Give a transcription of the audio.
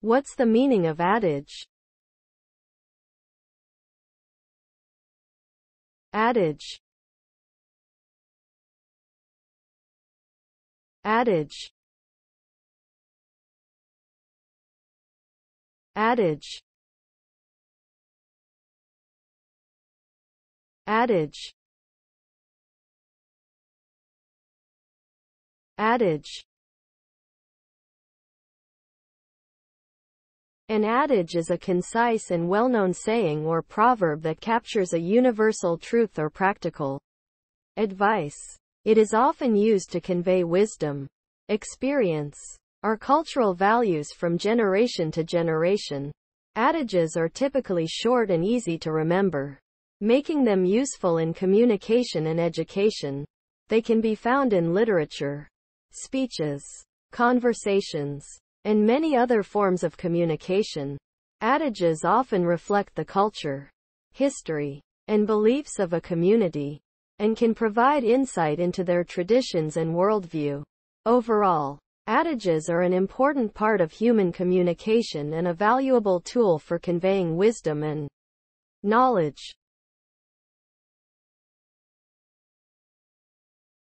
What's the meaning of adage? Adage. Adage. Adage. Adage. Adage. An adage is a concise and well-known saying or proverb that captures a universal truth or practical advice. It is often used to convey wisdom, experience, or cultural values from generation to generation. Adages are typically short and easy to remember, making them useful in communication and education. They can be found in literature, speeches, conversations, and many other forms of communication. Adages often reflect the culture, history, and beliefs of a community, and can provide insight into their traditions and worldview. Overall, adages are an important part of human communication and a valuable tool for conveying wisdom and knowledge.